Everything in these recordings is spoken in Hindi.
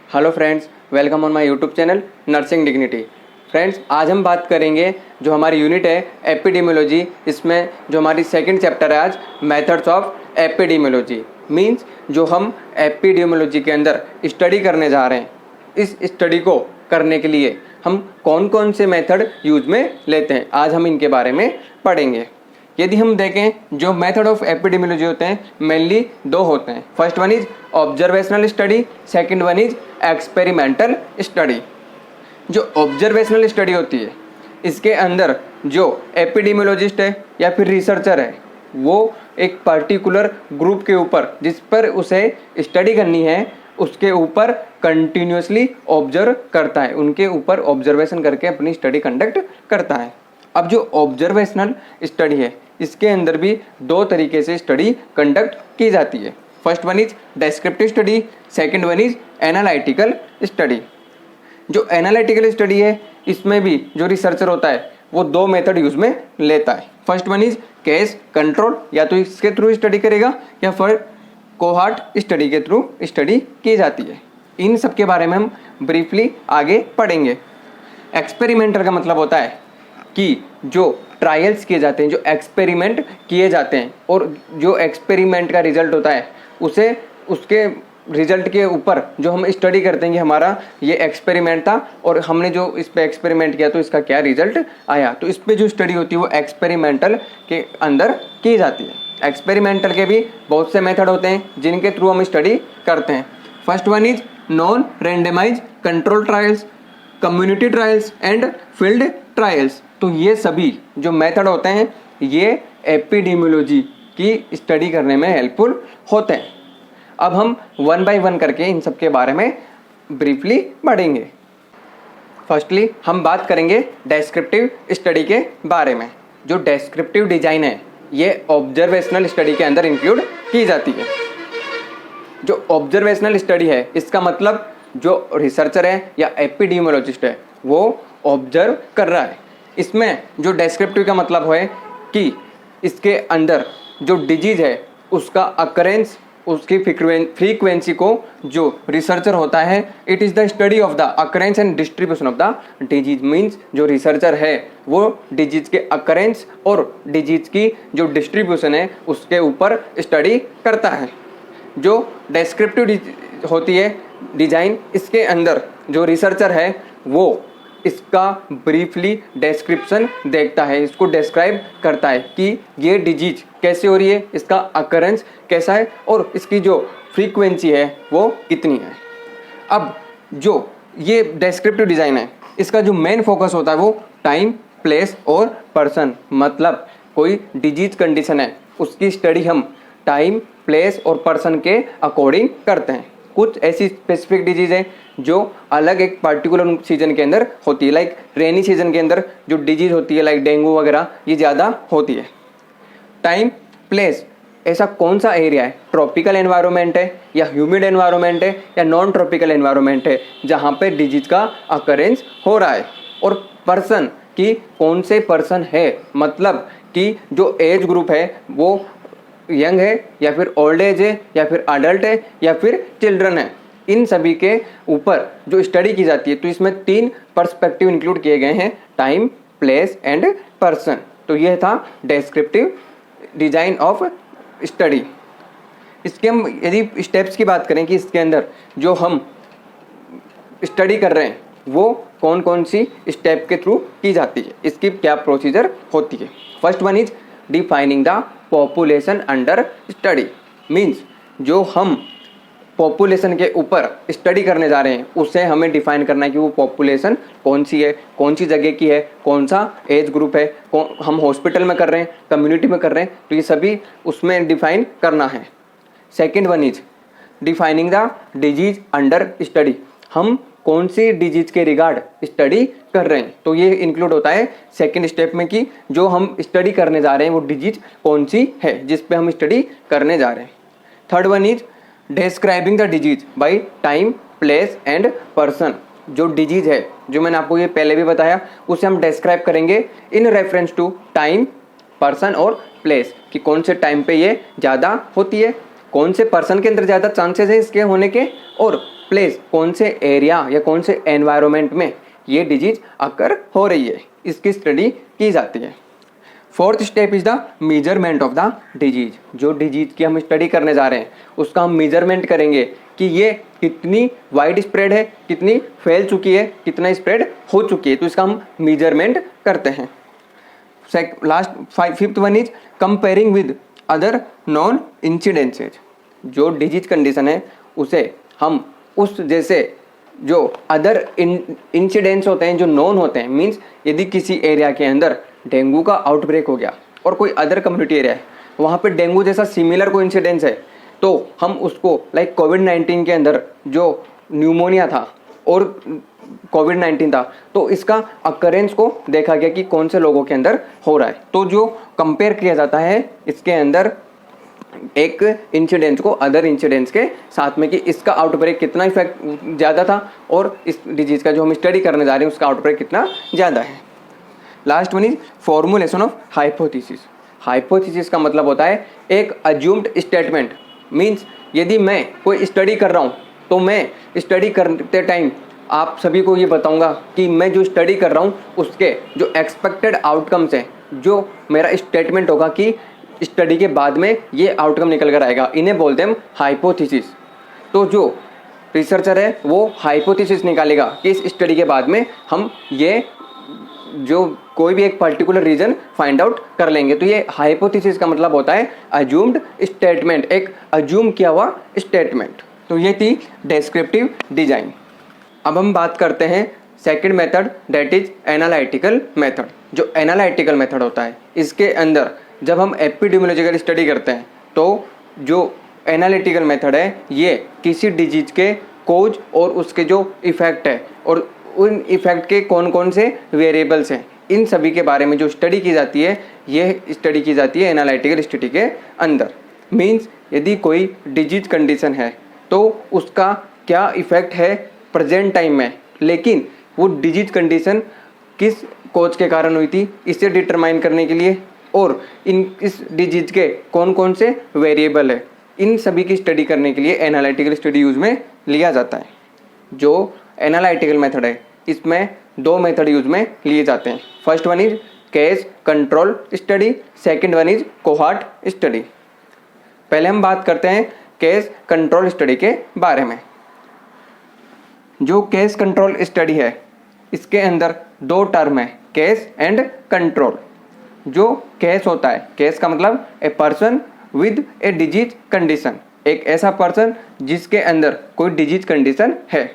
Hello friends, welcome on my YouTube channel nursing dignity. Friends, आज हम बात करेंगे जो हमारी यूनिट है एपिडेमियोलॉजी। इसमें जो हमारी सेकंड चैप्टर है आज मेथड्स ऑफ एपिडेमियोलॉजी। मींस जो हम एपिडेमियोलॉजी के अंदर स्टडी करने जा रहे हैं, इस स्टडी को करने के लिए हम कौन कौन से मेथड यूज में लेते हैं, आज हम इनके बारे में पढ़ेंगे। यदि हम देखें जो मेथड ऑफ एपिडेमियोलॉजी होते हैं मेनली दो होते हैं। First one is observational study, second one is experimental study. जो ऑब्जर्वेशनल स्टडी होती है इसके अंदर जो एपिडेमियोलॉजिस्ट है या फिर रिसर्चर है वो एक पर्टिकुलर ग्रुप के ऊपर जिस पर उसे स्टडी करनी है उसके ऊपर कंटिन्यूसली ऑब्जर्व करता है, उनके ऊपर ऑब्जर्वेशन करके अपनी स्टडी कंडक्ट करता है। अब जो ऑब्जर्वेशनल स्टडी है इसके अंदर भी दो तरीके से स्टडी कंडक्ट की जाती है। First one is descriptive study, second one is analytical study. जो एनालिटिकल स्टडी है इसमें भी जो रिसर्चर होता है वो दो मेथड यूज में लेता है। First one is case control, या तो इसके थ्रू स्टडी करेगा या फिर कोहार्ट स्टडी के थ्रू स्टडी की जाती है। इन सब के बारे में हम ब्रीफली आगे पढ़ेंगे। एक्सपेरिमेंटर का मतलब होता है कि जो ट्रायल्स किए जाते हैं, जो एक्सपेरिमेंट किए जाते हैं और जो एक्सपेरिमेंट का रिजल्ट होता है उसे उसके रिजल्ट के ऊपर जो हम स्टडी करते हैं कि हमारा ये एक्सपेरिमेंट था और हमने जो इस पे एक्सपेरिमेंट किया तो इसका क्या रिजल्ट आया, तो इस पे जो स्टडी होती है वो एक्सपेरिमेंटल के अंदर की जाती है। एक्सपेरिमेंटल के भी बहुत से मेथड होते हैं जिनके थ्रू हम स्टडी करते हैं। First one is non randomise control trials, community trials and field trials. तो ये सभी जो मेथड होते हैं ये एपिडेमियोलॉजी की स्टडी करने में हेल्पफुल होते हैं। अब हम वन बाय वन करके इन सब के बारे में ब्रीफली पढ़ेंगे। फर्स्टली हम बात करेंगे डेस्क्रिप्टिव स्टडी के बारे में। जो डेस्क्रिप्टिव डिजाइन है ये ऑब्जर्वेशनल स्टडी के अंदर इंक्लूड की जाती है। जो ऑब्जर्वेशनल स्टडी है इसका मतलब जो रिसर्चर है या एपिडेमियोलॉजिस्ट है वो ऑब्जर्व कर रहा है। इसमें जो डेस्क्रिप्टिव का मतलब है कि इसके अंदर जो डिजीज है उसका अकरेंस, उसकी फ्रीक्वेंसी को जो रिसर्चर होता है, it is the study of the occurrence and distribution of the disease. Means जो रिसर्चर है वो डिजीज के अकरेंस और डिजीज की जो डिस्ट्रीब्यूशन है उसके ऊपर स्टडी करता है। जो डेस्क्रिप्टिव होती है डिजाइन, इसके अंदर जो रिसर्चर है वो इसका ब्रीफली डिस्क्रिप्शन देखता है, इसको डिस्क्राइब करता है कि ये डिजीज कैसे हो रही है, इसका अकरेंस कैसा है और इसकी जो फ्रीक्वेंसी है वो कितनी है। अब जो ये डिस्क्रिप्टिव डिज़ाइन है इसका जो मेन फोकस होता है वो टाइम, प्लेस और पर्सन। मतलब कोई डिजीज कंडीशन है उसकी स्टडी हम टाइम, प्लेस और पर्सन के अकॉर्डिंग करते हैं। कुछ ऐसी स्पेसिफिक डिजीज है जो अलग एक पर्टिकुलर सीजन के अंदर होती है, लाइक रेनी सीजन के अंदर जो डिजीज होती है लाइक डेंगू वगैरह ये ज़्यादा होती है। टाइम, प्लेस, ऐसा कौन सा एरिया है, ट्रॉपिकल एनवायरनमेंट है या ह्यूमिड एनवायरनमेंट है या नॉन ट्रॉपिकल एनवायरनमेंट है जहाँ पे डिजीज का अकरेंस हो रहा है। और पर्सन की कौन से पर्सन है, मतलब कि जो एज ग्रुप है वो यंग है या फिर ओल्ड एज है या फिर अडल्ट है या फिर चिल्ड्रन है। इन सभी के ऊपर जो स्टडी की जाती है तो इसमें 3 पर्सपेक्टिव इंक्लूड किए गए हैं, टाइम, प्लेस एंड पर्सन। तो यह था डेस्क्रिप्टिव डिजाइन ऑफ स्टडी। इसके हम यदि स्टेप्स की बात करें कि इसके अंदर जो हम स्टडी कर रहे हैं वो कौन कौन सी स्टेप के थ्रू की जाती है, इसकी क्या प्रोसीजर होती है। First one is defining the population under study. Means जो हम पॉपुलेशन के ऊपर स्टडी करने जा रहे हैं उसे हमें डिफाइन करना है कि वो पॉपुलेशन कौन सी है, कौन सी जगह की है, कौन सा एज ग्रुप है, हम हॉस्पिटल में कर रहे हैं, कम्युनिटी में कर रहे हैं, तो ये सभी उसमें डिफाइन करना है। Second one is defining the disease under study. हम कौन सी डिजीज के रिगार्ड स्टडी कर रहे हैं, तो ये इंक्लूड होता है सेकंड स्टेप में कि जो हम स्टडी करने जा रहे हैं वो डिजीज कौन सी है जिस पे हम स्टडी करने जा रहे हैं। Third one is describing the disease by time, place and person. जो डिजीज है जो मैंने आपको ये पहले भी बताया उसे हम डिस्क्राइब करेंगे in reference to time, person और प्लेस, कि कौन से टाइम पे ये ज़्यादा होती है, कौन से पर्सन के अंदर ज़्यादा चांसेस है इसके होने के, और प्लेस, कौन से एरिया या कौन से एनवायरनमेंट में ये डिजीज अकर हो रही है, इसकी स्टडी की जाती है। Fourth step is the measurement of the disease. जो डिजीज की हम स्टडी करने जा रहे हैं उसका हम मेजरमेंट करेंगे कि ये कितनी वाइड स्प्रेड है, कितनी फैल चुकी है, कितना स्प्रेड हो चुकी है, तो इसका हम मेजरमेंट करते हैं। Fifth one is comparing with other non incidences. जो डिजीज कंडीशन है उसे हम उस जैसे जो अदर इंसिडेंट्स होते हैं, जो नॉन होते हैं, मीन्स यदि किसी एरिया के अंदर डेंगू का आउटब्रेक हो गया और कोई अदर कम्युनिटी एरिया है, वहाँ पे डेंगू जैसा सिमिलर कोई इंसिडेंस है, तो हम उसको लाइक कोविड-19 के अंदर जो न्यूमोनिया था और कोविड-19 था, तो इसका अकरेंस को देखा गया कि कौन से लोगों के अंदर हो रहा है। तो जो कंपेयर किया जाता है इसके अंदर एक इंसिडेंस को अदर इंसिडेंस के साथ में कि इसका आउटब्रेक कितना इफेक्ट ज़्यादा था और इस डिजीज़ का जो हम स्टडी करने जा रहे हैं उसका आउटब्रेक कितना ज़्यादा है। Last one is formulation of hypothesis. Hypothesis का मतलब होता है एक अज्यूम्ड स्टेटमेंट। मीन्स यदि मैं कोई स्टडी कर रहा हूँ तो मैं स्टडी करते टाइम आप सभी को ये बताऊंगा कि मैं जो स्टडी कर रहा हूँ उसके जो एक्सपेक्टेड आउटकम्स हैं, जो मेरा स्टेटमेंट होगा कि स्टडी के बाद में ये आउटकम निकल कर आएगा, इन्हें बोलते हैं हाइपोथेसिस। तो जो रिसर्चर है वो हाइपोथेसिस निकालेगा कि इस स्टडी के बाद में हम ये जो कोई भी एक पर्टिकुलर रीजन फाइंड आउट कर लेंगे। तो ये हाइपोथेसिस का मतलब होता है अज्यूम्ड स्टेटमेंट, एक अज्यूम किया हुआ स्टेटमेंट। तो ये थी डिस्क्रिप्टिव डिजाइन। अब हम बात करते हैं second method, that is analytical method. जो एनालिटिकल मेथड होता है इसके अंदर जब हम एपिडेमियोलॉजिकल स्टडी करते हैं तो जो एनालिटिकल मेथड है ये किसी डिजीज के कोज और उसके जो इफ़ेक्ट है और उन इफ़ेक्ट के कौन कौन से वेरिएबल्स हैं, इन सभी के बारे में जो स्टडी की जाती है, ये स्टडी की जाती है एनालिटिकल स्टडी के अंदर। मीन्स यदि कोई डिजीज कंडीशन है तो उसका क्या इफ़ेक्ट है प्रेजेंट टाइम में, लेकिन वो डिजीज कंडीशन किस कोज के कारण हुई थी इसे डिटरमाइन करने के लिए, और इस डिजीज के कौन कौन से वेरिएबल है, इन सभी की स्टडी करने के लिए एनालिटिकल स्टडी यूज में लिया जाता है। जो एनालिटिकल मेथड है इसमें दो मेथड यूज में लिए जाते हैं। First one is case control study, second one is cohort study. पहले हम बात करते हैं केस कंट्रोल स्टडी के बारे में। जो केस कंट्रोल स्टडी है इसके अंदर दो टर्म है, केस एंड कंट्रोल। जो केस होता है, केस का मतलब ए person with a disease condition, एक ऐसा पर्सन जिसके अंदर कोई डिजीज कंडीशन है।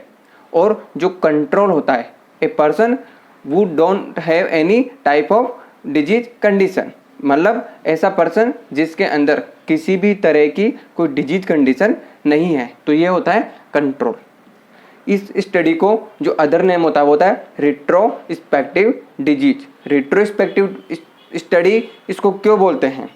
और जो कंट्रोल होता है, a person who don't have any type of disease condition, मतलब ऐसा पर्सन जिसके अंदर किसी भी तरह की कोई डिजीज कंडीशन नहीं है, तो ये होता है कंट्रोल। इस स्टडी को जो अदर नेम होता है वो होता है रिट्रोस्पेक्टिव डिजीज। रिट्रोस्पेक्टिव स्टडी इसको क्यों बोलते हैं?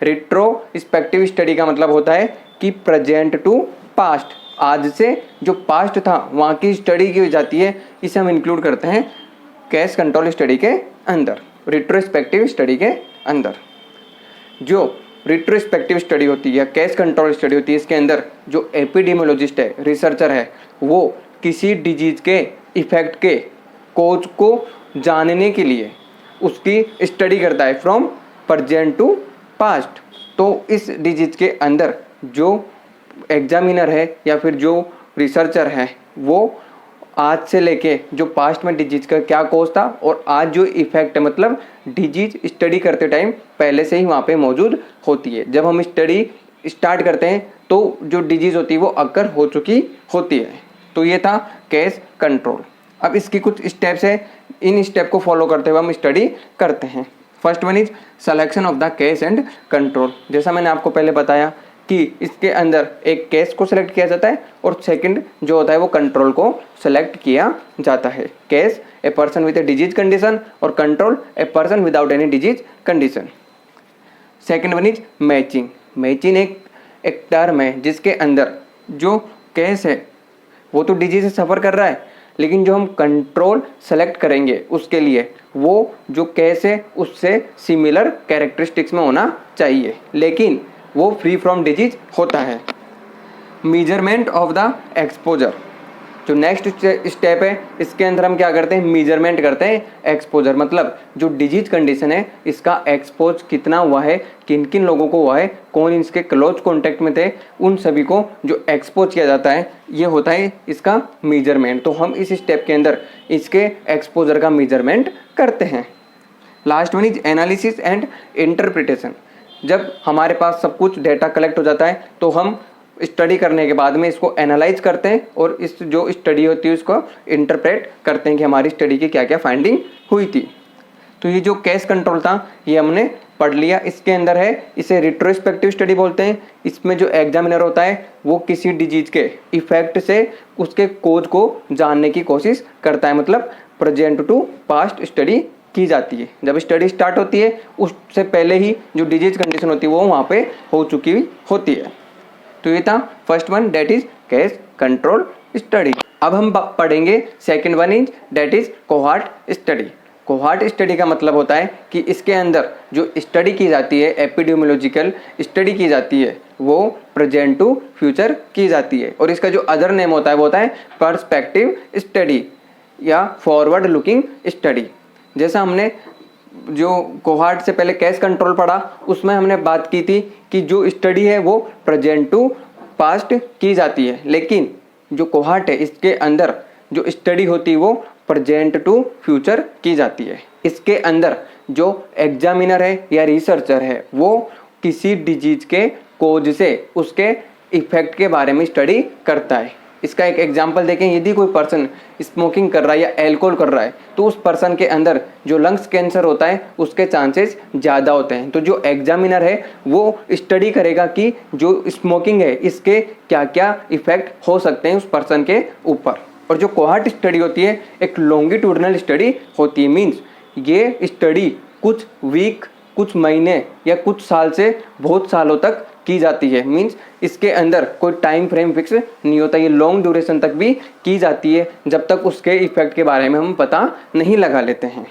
रिट्रोस्पेक्टिव स्टडी का मतलब होता है कि प्रेजेंट टू पास्ट, आज से जो पास्ट था वहाँ की स्टडी की जाती है, इसे हम इंक्लूड करते हैं केस कंट्रोल स्टडी के अंदर, रिट्रोस्पेक्टिव स्टडी के अंदर। जो रिट्रोस्पेक्टिव स्टडी होती है या केस कंट्रोल स्टडी होती है, इसके अंदर जो एपिडेमियोलॉजिस्ट है, रिसर्चर है, वो किसी डिजीज के इफेक्ट के कोज को जानने के लिए उसकी स्टडी करता है फ्रॉम प्रेजेंट टू पास्ट। तो इस डिजीज के अंदर जो एग्जामिनर है या फिर जो रिसर्चर है वो आज से लेके जो पास्ट में डिजीज का क्या कोज था और आज जो इफेक्ट है, मतलब डिजीज स्टडी करते टाइम पहले से ही वहाँ पे मौजूद होती है। जब हम स्टडी स्टार्ट करते हैं तो जो डिजीज होती है वो अकर हो चुकी होती है। तो ये था केस कंट्रोल। अब इसकी कुछ स्टेप्स है, इन स्टेप को फॉलो करते हुए हम स्टडी करते हैं। First one is selection of the case and control. जैसा मैंने आपको पहले बताया कि इसके अंदर एक केस को सिलेक्ट किया जाता है और सेकंड जो होता है वो कंट्रोल को सिलेक्ट किया जाता है। Case a person with a disease condition और control a person without any disease condition. Second one is matching. Matching एक टर्म है जिसके अंदर जो केस है वो तो डिजीज से सफ़र कर रहा है, लेकिन जो हम कंट्रोल सेलेक्ट करेंगे उसके लिए वो जो केस है उससे सिमिलर कैरेक्टरिस्टिक्स में होना चाहिए, लेकिन वो फ्री फ्रॉम डिजीज होता है। Measurement of the exposure. जो नेक्स्ट स्टेप है इसके अंदर हम क्या करते हैं, मेजरमेंट करते हैं एक्सपोजर, मतलब जो डिजीज कंडीशन है इसका एक्सपोज कितना हुआ है, किन किन लोगों को हुआ है, कौन इसके क्लोज कॉन्टैक्ट में थे, उन सभी को जो एक्सपोज किया जाता है ये होता है इसका मेजरमेंट। तो हम इस स्टेप के अंदर इसके एक्सपोजर का मेजरमेंट करते हैं। Last one is analysis and interpretation. जब हमारे पास सब कुछ डेटा कलेक्ट हो जाता है तो हम स्टडी करने के बाद में इसको एनालाइज करते हैं और इस जो स्टडी होती है उसको इंटरप्रेट करते हैं कि हमारी स्टडी की क्या क्या फाइंडिंग हुई थी। तो ये जो केस कंट्रोल था ये हमने पढ़ लिया। इसके अंदर है इसे रिट्रोस्पेक्टिव स्टडी बोलते हैं। इसमें जो एग्जामिनर होता है वो किसी डिजीज के इफेक्ट से उसके कोज को जानने की कोशिश करता है, मतलब प्रेजेंट टू पास्ट स्टडी की जाती है। जब स्टडी स्टार्ट होती है उससे पहले ही जो डिजीज कंडीशन होती है वो वहाँ पे हो चुकी होती है। तो ये था first one, that is case control study. अब हम पढ़ेंगे second one is that is cohort study. Cohort study का मतलब होता है कि इसके अंदर जो स्टडी की जाती है, एपिडेमियोलॉजिकल स्टडी की जाती है, वो प्रेजेंट टू फ्यूचर की जाती है। और इसका जो अदर नेम होता है वो होता है पर्सपेक्टिव स्टडी या फॉरवर्ड लुकिंग स्टडी। जैसा हमने जो कोहॉर्ट से पहले केस कंट्रोल पढ़ा उसमें हमने बात की थी कि जो स्टडी है वो प्रेजेंट टू पास्ट की जाती है, लेकिन जो कोहॉर्ट है इसके अंदर जो स्टडी होती है वो प्रेजेंट टू फ्यूचर की जाती है। इसके अंदर जो एग्जामिनर है या रिसर्चर है वो किसी डिजीज के कोज से उसके इफेक्ट के बारे में स्टडी करता है। इसका एक एग्जांपल देखें, यदि कोई पर्सन स्मोकिंग कर रहा है या अल्कोहल कर रहा है तो उस पर्सन के अंदर जो लंग्स कैंसर होता है उसके चांसेस ज़्यादा होते हैं। तो जो एग्जामिनर है वो स्टडी करेगा कि जो स्मोकिंग है इसके क्या क्या इफेक्ट हो सकते हैं उस पर्सन के ऊपर। और जो कोहॉर्ट स्टडी होती है एक लॉन्गिट्यूडनल स्टडी होती है, मीन्स ये स्टडी कुछ वीक, कुछ महीने या कुछ साल से बहुत सालों तक की जाती है। मीन्स इसके अंदर कोई टाइम फ्रेम फिक्स नहीं होता, ये लॉन्ग ड्यूरेशन तक भी की जाती है जब तक उसके इफेक्ट के बारे में हम पता नहीं लगा लेते हैं।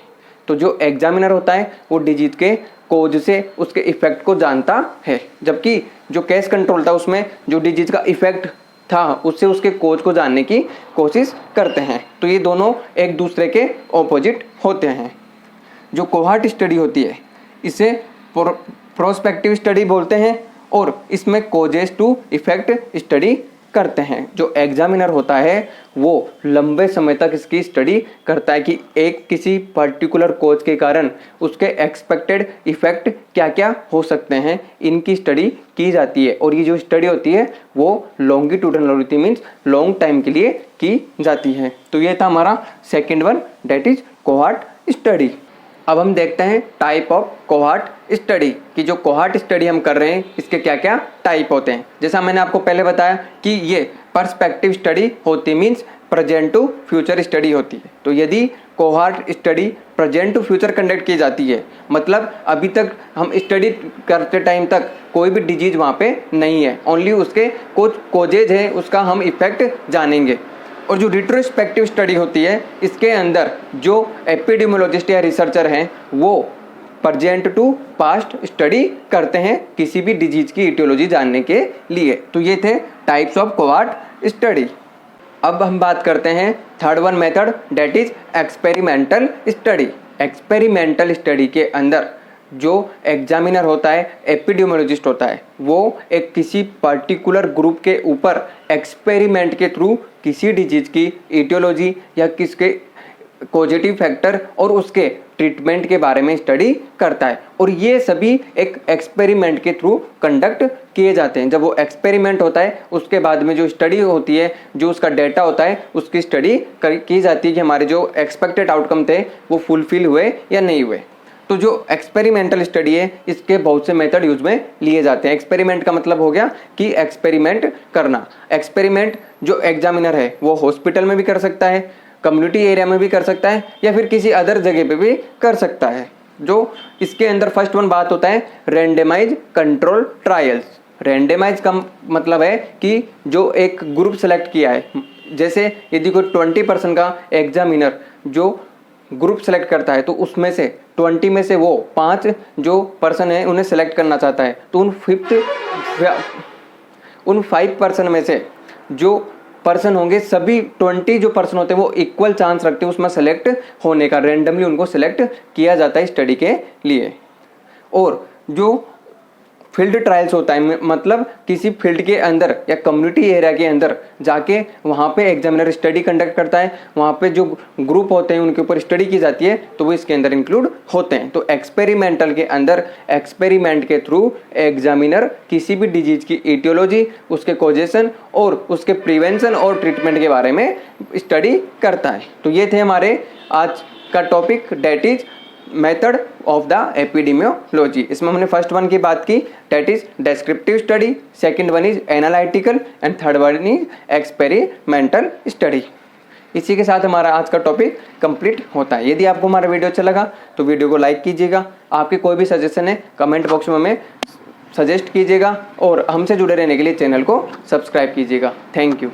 तो जो एग्जामिनर होता है वो डिजीज के कोज से उसके इफेक्ट को जानता है, जबकि जो केस कंट्रोल था उसमें जो डिजीज का इफेक्ट था उससे उसके कोज को जानने की कोशिश करते हैं। तो ये दोनों एक दूसरे के ऑपोजिट होते हैं। जो कोहॉर्ट स्टडी होती है इसे प्रोस्पेक्टिव स्टडी बोलते हैं और इसमें कोजेस टू इफेक्ट स्टडी करते हैं। जो एग्जामिनर होता है वो लंबे समय तक इसकी स्टडी करता है कि एक किसी पर्टिकुलर कोज के कारण उसके एक्सपेक्टेड इफेक्ट क्या क्या हो सकते हैं, इनकी स्टडी की जाती है। और ये जो स्टडी होती है वो लॉन्गिट्यूडनल होती है, मीन्स लॉन्ग टाइम के लिए की जाती है। तो ये था हमारा second one, that is cohort study. अब हम देखते हैं टाइप ऑफ कोहॉर्ट स्टडी कि जो कोहॉर्ट स्टडी हम कर रहे हैं इसके क्या क्या टाइप होते हैं। जैसा मैंने आपको पहले बताया कि ये पर्सपेक्टिव स्टडी होती है, means present to future study होती है। तो यदि cohort study present to future conduct की जाती है, मतलब अभी तक हम स्टडी करते टाइम तक कोई भी डिजीज वहाँ पे नहीं है, ओनली उसके कुछ कोजेज हैं उसका हम इफेक्ट जानेंगे। और जो रिट्रोस्पेक्टिव स्टडी होती है इसके अंदर जो एपिडेमियोलॉजिस्ट या रिसर्चर हैं वो प्रेजेंट टू पास्ट स्टडी करते हैं किसी भी डिजीज की इटियोलॉजी जानने के लिए। तो ये थे टाइप्स ऑफ कोहॉर्ट स्टडी। अब हम बात करते हैं third one method, that is experimental study. Experimental study के अंदर जो एग्जामिनर होता है, एपिडेमियोलॉजिस्ट होता है, वो एक किसी पर्टिकुलर ग्रुप के ऊपर एक्सपेरिमेंट के थ्रू किसी डिजीज की इटियोलॉजी या किसके कोजेटिव फैक्टर और उसके ट्रीटमेंट के बारे में स्टडी करता है। और ये सभी एक एक्सपेरिमेंट के थ्रू कंडक्ट किए जाते हैं। जब वो एक्सपेरिमेंट होता है उसके बाद में जो स्टडी होती है, जो उसका डेटा होता है, उसकी स्टडी की जाती है कि हमारे जो एक्सपेक्टेड आउटकम थे वो फुलफिल हुए या नहीं हुए। तो जो एक्सपेरिमेंटल स्टडी है इसके बहुत से मेथड यूज में लिए जाते हैं। एक्सपेरिमेंट का मतलब हो गया कि एक्सपेरिमेंट करना। एक्सपेरिमेंट जो एग्जामिनर है वो हॉस्पिटल में भी कर सकता है, कम्युनिटी एरिया में भी कर सकता है या फिर किसी अदर जगह पे भी कर सकता है। जो इसके अंदर फर्स्ट वन बात होता है रैंडमाइज कंट्रोल ट्रायल्स। रैंडमाइज का मतलब है कि जो एक ग्रुप सेलेक्ट किया है, जैसे यदि कोई 20% का एग्जामिनर जो ग्रुप सेलेक्ट करता है तो उसमें से 20 में से वो 5 जो पर्सन है उन्हें सेलेक्ट करना चाहता है, तो उन 5% में से जो पर्सन होंगे, सभी 20 जो पर्सन होते हैं वो इक्वल चांस रखते हैं उसमें सेलेक्ट होने का, रेंडमली उनको सेलेक्ट किया जाता है स्टडी के लिए। और जो फील्ड ट्रायल्स होता है, मतलब किसी फील्ड के अंदर या कम्युनिटी एरिया के अंदर जाके वहाँ पे एग्जामिनर स्टडी कंडक्ट करता है, वहाँ पे जो ग्रुप होते हैं उनके ऊपर स्टडी की जाती है, तो वो इसके अंदर इंक्लूड होते हैं। तो एक्सपेरिमेंटल के अंदर एक्सपेरिमेंट के थ्रू एग्जामिनर किसी भी डिजीज की इटियोलॉजी, उसके कॉजेशन और उसके प्रिवेंशन और ट्रीटमेंट के बारे में स्टडी करता है। तो ये थे हमारे आज का topic, that is method of the epidemiology. इसमें हमने फर्स्ट वन की बात की, that is descriptive study, second one is analytical and third one is experimental study. इसी के साथ हमारा आज का टॉपिक कंप्लीट होता है। यदि आपको हमारा वीडियो अच्छा लगा तो वीडियो को लाइक कीजिएगा, आपके कोई भी सजेशन है कमेंट बॉक्स में हमें सजेस्ट कीजिएगा और हमसे जुड़े रहने के लिए चैनल को सब्सक्राइब कीजिएगा। Thank you.